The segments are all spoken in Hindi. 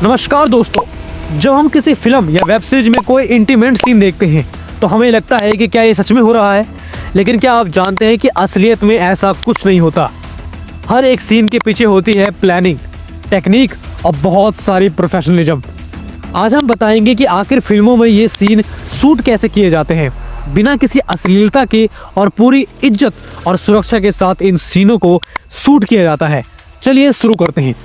नमस्कार दोस्तों, जब हम किसी फिल्म या वेब सीरीज में कोई इंटीमेट सीन देखते हैं तो हमें लगता है कि क्या ये सच में हो रहा है। लेकिन क्या आप जानते हैं कि असलियत में ऐसा कुछ नहीं होता। हर एक सीन के पीछे होती है प्लानिंग, टेक्निक और बहुत सारी प्रोफेशनलिज्म। आज हम बताएंगे कि आखिर फिल्मों में ये सीन शूट कैसे किए जाते हैं बिना किसी अश्लीलता के, और पूरी इज्जत और सुरक्षा के साथ इन सीनों को शूट किया जाता है। चलिए शुरू करते हैं।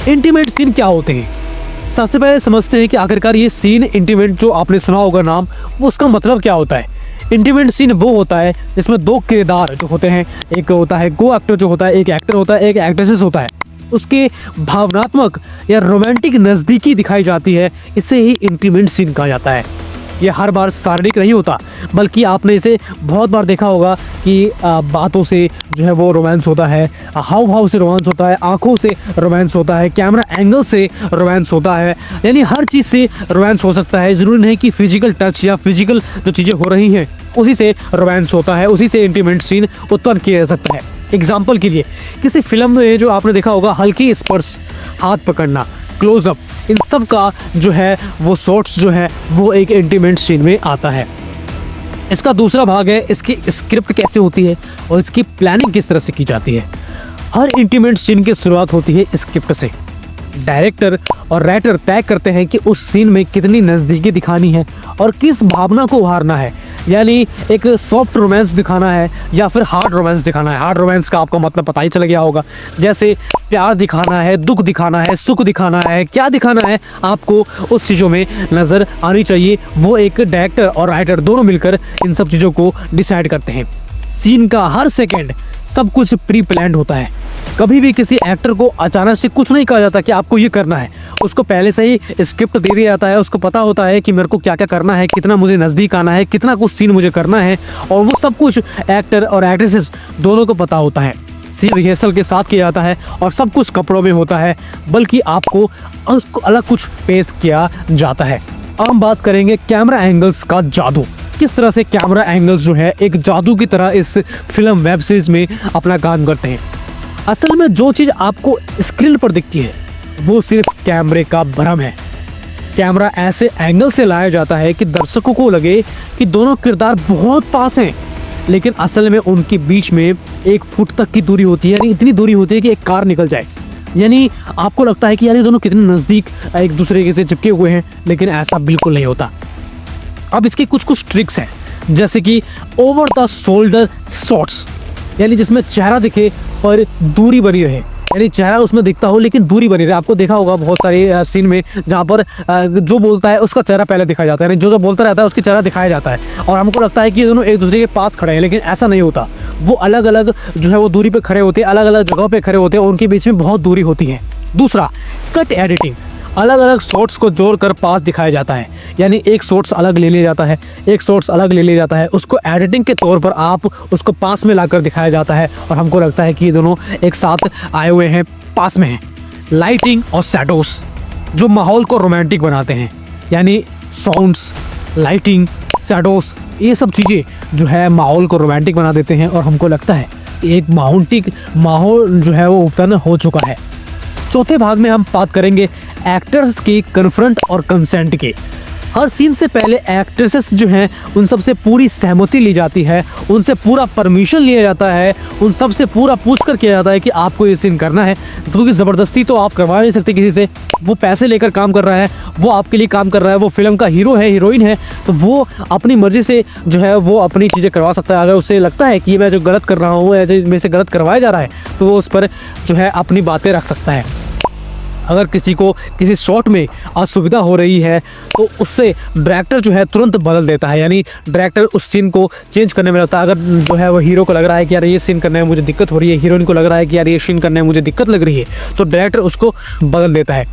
इंटीमेट सीन क्या होते हैं? सबसे पहले समझते हैं कि आखिरकार ये सीन इंटीमेट जो आपने सुना होगा नाम, वो उसका मतलब क्या होता है। इंटीमेट सीन वो होता है जिसमें दो किरदार जो होते हैं, एक होता है को एक्टर जो होता है, एक एक्टर होता है, एक एक्ट्रेसेस होता है, उसके भावनात्मक या रोमांटिक नज़दीकी दिखाई जाती है। इसे ही इंटीमेट सीन कहा जाता है। ये हर बार शारीरिक नहीं होता, बल्कि आपने इसे बहुत बार देखा होगा कि बातों से जो है वो रोमांस होता है, हाव भाव से रोमांस होता है, आंखों से रोमांस होता है, कैमरा एंगल से रोमांस होता है। यानी हर चीज़ से रोमांस हो सकता है। ज़रूरी नहीं कि फिजिकल टच या फिजिकल जो चीज़ें हो रही हैं उसी से रोमांस होता है, उसी से इंटीमेट सीन उत्पन्न किया जा सकता है। एग्जाम्पल के लिए किसी फिल्म में जो आपने देखा होगा, हल्की स्पर्श, हाथ पकड़ना, क्लोजअप, इन सब का जो है वो शॉट्स जो है वो एक इंटीमेट सीन में आता है। इसका दूसरा भाग है इसकी स्क्रिप्ट कैसे होती है और इसकी प्लानिंग किस तरह से की जाती है। हर इंटीमेट सीन की शुरुआत होती है स्क्रिप्ट से। डायरेक्टर और राइटर तय करते हैं कि उस सीन में कितनी नज़दीकी दिखानी है और किस भावना को उभारना है। यानी एक सॉफ्ट रोमांस दिखाना है या फिर हार्ड रोमांस दिखाना है। हार्ड रोमांस का आपको मतलब पता ही चल गया होगा, जैसे प्यार दिखाना है, दुख दिखाना है, सुख दिखाना है, क्या दिखाना है आपको उस चीज़ों में नज़र आनी चाहिए। वो एक डायरेक्टर और राइटर दोनों मिलकर इन सब चीज़ों को डिसाइड करते हैं। सीन का हर सेकेंड सब कुछ प्री प्लान्ड होता है। कभी भी किसी एक्टर को अचानक से कुछ नहीं कहा जाता कि आपको ये करना है। उसको पहले से ही स्क्रिप्ट दे दिया जाता है। उसको पता होता है कि मेरे को क्या क्या करना है, कितना मुझे नज़दीक आना है, कितना कुछ सीन मुझे करना है, और वो सब कुछ एक्टर और एक्ट्रेसेस दोनों को पता होता है। सीन रिहर्सल के साथ किया जाता है और सब कुछ कपड़ों में होता है, बल्कि आपको उसको अलग कुछ पेश किया जाता है। अब हम बात करेंगे कैमरा एंगल्स का जादू। किस तरह से कैमरा एंगल्स जो है एक जादू की तरह इस फिल्म वेब सीरीज में अपना काम करते हैं। असल में जो चीज़ आपको स्क्रीन पर दिखती है वो सिर्फ कैमरे का भ्रम है। कैमरा ऐसे एंगल से लाया जाता है कि दर्शकों को लगे कि दोनों किरदार बहुत पास हैं, लेकिन असल में उनके बीच में 1 फुट तक की दूरी होती है। यानी इतनी दूरी होती है कि एक कार निकल जाए। यानी आपको लगता है कि यार ये दोनों कितने नज़दीक एक दूसरे से चिपके हुए हैं, लेकिन ऐसा बिल्कुल नहीं होता। अब इसकी कुछ ट्रिक्स हैं, जैसे कि ओवर द शोल्डर शॉट्स, यानी जिसमें चेहरा दिखे पर दूरी बनी रहे। यानी चेहरा उसमें दिखता हो लेकिन दूरी बनी रहे। आपको देखा होगा बहुत सारे सीन में जहाँ पर जो बोलता है उसका चेहरा पहले दिखाया जाता है, यानी जो बोलता रहता है उसकी चेहरा दिखाया जाता है, और हमको लगता है कि ये दोनों एक दूसरे के पास खड़े हैं, लेकिन ऐसा नहीं होता। वो अलग अलग जो है वो दूरी पे खड़े होते हैं, अलग अलग जगहों पे खड़े होते हैं, और उनके बीच में बहुत दूरी होती है। दूसरा, कट एडिटिंग। अलग अलग शॉट्स को जोड़कर पास दिखाया जाता है। यानी एक शॉट्स अलग ले लिया जाता है, एक शॉट्स अलग ले लिया जाता है, उसको एडिटिंग के तौर पर आप उसको पास में लाकर दिखाया जाता है, और हमको लगता है कि ये दोनों एक साथ आए हुए हैं, पास में हैं। लाइटिंग और शैडोज जो माहौल को रोमांटिक बनाते हैं, यानी साउंड्स, लाइटिंग, शैडोज, ये सब चीज़ें जो है माहौल को रोमांटिक बना देते हैं, और हमको लगता है एक माहौल जो है वो उत्पन्न हो चुका है। चौथे भाग में हम बात करेंगे एक्टर्स की कन्फ्रंट और कंसेंट की। हर सीन से पहले एक्ट्रेसेस जो हैं उन सब से पूरी सहमति ली जाती है, उनसे पूरा परमिशन लिया जाता है, उन सब से पूरा पूछ कर किया जाता है कि आपको ये सीन करना है। क्योंकि ज़बरदस्ती तो आप करवा नहीं सकते किसी से। वो पैसे लेकर काम कर रहा है, वो आपके लिए काम कर रहा है, वो फिल्म का हीरो है, हीरोइन है, तो वो अपनी मर्ज़ी से जो है वो अपनी चीज़ें करवा सकता है। अगर उसे लगता है कि मैं जो गलत कर रहा हूँ या मेरे से गलत करवाया जा रहा है, तो वो उस पर जो है अपनी बातें रख सकता है। अगर किसी को किसी शॉट में असुविधा हो रही है तो उससे डायरेक्टर जो है तुरंत बदल देता है। यानी डायरेक्टर उस सीन को चेंज करने में लगता है। अगर जो है वो हीरो को लग रहा है कि यार ये सीन करने में मुझे दिक्कत हो रही है, हीरोइन को लग रहा है कि यार ये सीन करने में मुझे दिक्कत लग रही है, तो डायरेक्टर उसको बदल देता है।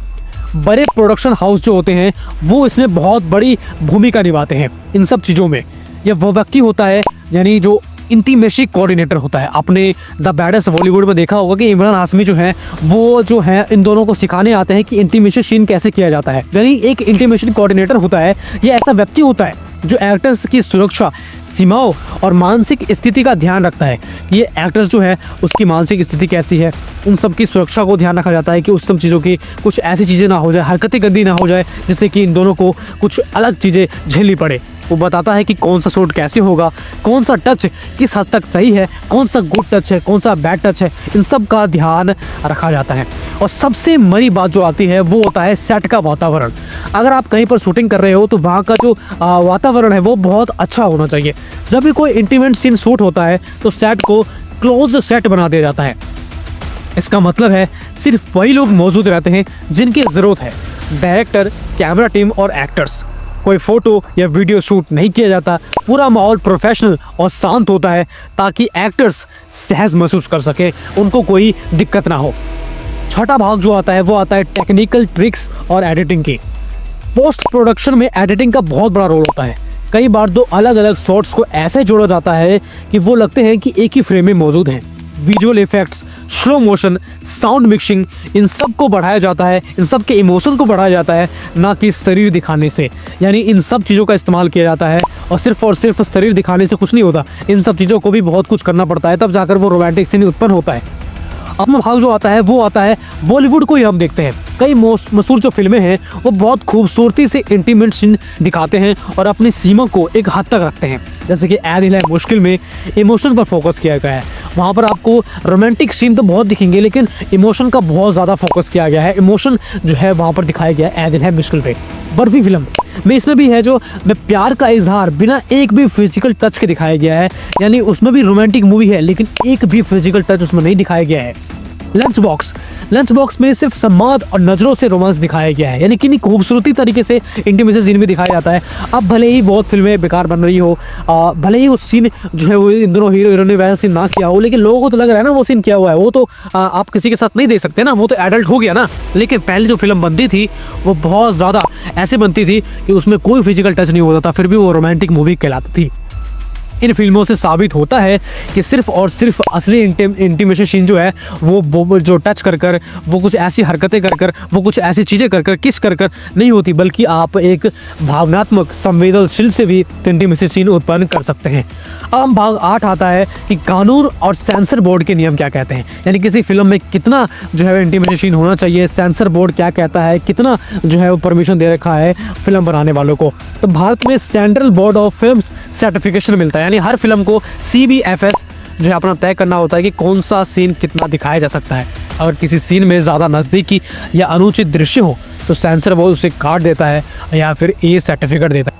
बड़े प्रोडक्शन हाउस जो होते हैं वो इसमें बहुत बड़ी भूमिका निभाते हैं इन सब चीज़ों में। यह वो व्यक्ति होता है यानी जो इंटीमेसी कोऑर्डिनेटर होता है। आपने द बैडेस्ट बॉलीवुड में देखा होगा कि इमरान हाशमी जो है वो जो है इन दोनों को सिखाने आते हैं कि इंटीमेसी सीन कैसे किया जाता है। यानी एक इंटीमेसी कोऑर्डिनेटर होता है, ये ऐसा व्यक्ति होता है जो एक्टर्स की सुरक्षा सीमाओं और मानसिक स्थिति का ध्यान रखता है। ये एक्टर्स जो है उसकी मानसिक स्थिति कैसी है, उन सब की सुरक्षा को ध्यान रखा जाता है कि उस सब चीज़ों की कुछ ऐसी चीज़ें ना हो जाए, हरकतें गंदी ना हो जाए जिससे कि इन दोनों को कुछ अलग चीज़ें झेलनी पड़े। वो बताता है कि कौन सा शॉट कैसे होगा, कौन सा टच किस हद तक सही है, कौन सा गुड टच है, कौन सा बैड टच है, इन सब का ध्यान रखा जाता है। और सबसे बड़ी बात जो आती है वो होता है सेट का वातावरण। अगर आप कहीं पर शूटिंग कर रहे हो तो वहाँ का जो वातावरण है वो बहुत अच्छा होना चाहिए। जब भी कोई इंटीमेट सीन शूट होता है तो सेट को क्लोज सेट बना दिया जाता है। इसका मतलब है सिर्फ वही लोग मौजूद रहते हैं जिनकी ज़रूरत है, डायरेक्टर, कैमरा टीम और एक्टर्स। कोई फोटो या वीडियो शूट नहीं किया जाता। पूरा माहौल प्रोफेशनल और शांत होता है ताकि एक्टर्स सहज महसूस कर सके, उनको कोई दिक्कत ना हो। छठा भाग जो आता है वो आता है टेक्निकल ट्रिक्स और एडिटिंग की। पोस्ट प्रोडक्शन में एडिटिंग का बहुत बड़ा रोल होता है। कई बार दो अलग अलग शॉट्स को ऐसे जोड़ा जाता है कि वो लगते हैं कि एक ही फ्रेम में मौजूद हैं। Visual effects, slow motion, sound mixing, इन सब को बढ़ाया जाता है, इन सब के इमोशन को बढ़ाया जाता है, ना कि शरीर दिखाने से। यानी इन सब चीज़ों का इस्तेमाल किया जाता है और सिर्फ शरीर दिखाने से कुछ नहीं होता। इन सब चीज़ों को भी बहुत कुछ करना पड़ता है, तब जाकर वो रोमांटिक सीन उत्पन्न होता है। अपना भाग जो आता है वो आता है बॉलीवुड को ही हम देखते हैं। कई मशहूर जो फिल्में हैं वो बहुत खूबसूरती से इंटीमेट सीन दिखाते हैं और अपनी सीमा को एक हद तक रखते हैं। जैसे कि ऐ दिल है मुश्किल में इमोशन पर फोकस किया गया है। वहाँ पर आपको रोमांटिक सीन तो बहुत दिखेंगे लेकिन इमोशन का बहुत ज़्यादा फोकस किया गया है। इमोशन जो है वहाँ पर दिखाया गया है ऐ दिल है मुश्किल पे। बर्फी फिल्म में इसमें भी है जो प्यार का इजहार बिना एक भी फिजिकल टच के दिखाया गया है। यानी उसमें भी रोमांटिक मूवी है लेकिन एक भी फिजिकल टच उसमें नहीं दिखाया गया है। लंच बॉक्स में सिर्फ संवाद और नज़रों से रोमांस दिखाया गया है। यानी कितनी खूबसूरती तरीके से इंटीमेसी सीन भी दिखाया जाता है। अब भले ही बहुत फिल्में बेकार बन रही हो, भले ही उस सीन जो है वो इन दोनों हीरो हीरोइन ने वैसा सीन ना किया हो, लेकिन लोगों को तो लग रहा है ना वो सीन किया हुआ है। वो तो आप किसी के साथ नहीं दे सकते ना, वो तो एडल्ट हो गया ना। लेकिन पहले जो फिल्म बनती थी वो बहुत ज़्यादा ऐसे बनती थी कि उसमें कोई फिजिकल टच नहीं होता था, फिर भी वो रोमांटिक मूवी कहलाती थी। इन फिल्मों से साबित होता है कि सिर्फ और सिर्फ असली इंटीमेसी सीन जो है वो जो टच कर वो कुछ ऐसी हरकतें कर वो कुछ ऐसी चीज़ें कर किस कर नहीं होती, बल्कि आप एक भावनात्मक संवेदनशील से भी इंटीमेसी सीन उत्पन्न कर सकते हैं। अब भाग 8 आता है कि कानून और सेंसर बोर्ड के नियम क्या कहते हैं। यानी किसी फिल्म में कितना जो है इंटीमेसी सीन होना चाहिए, सेंसर बोर्ड क्या कहता है, कितना जो है वो परमिशन दे रखा है फिल्म बनाने वालों को। तो भारत में central board of film certification मिलता है। यानी हर फिल्म को CBFS जो है अपना तय करना होता है कि कौन सा सीन कितना दिखाया जा सकता है। अगर किसी सीन में ज़्यादा नज़दीकी या अनुचित दृश्य हो तो सेंसर बोर्ड उसे काट देता है या फिर A सर्टिफिकेट देता है।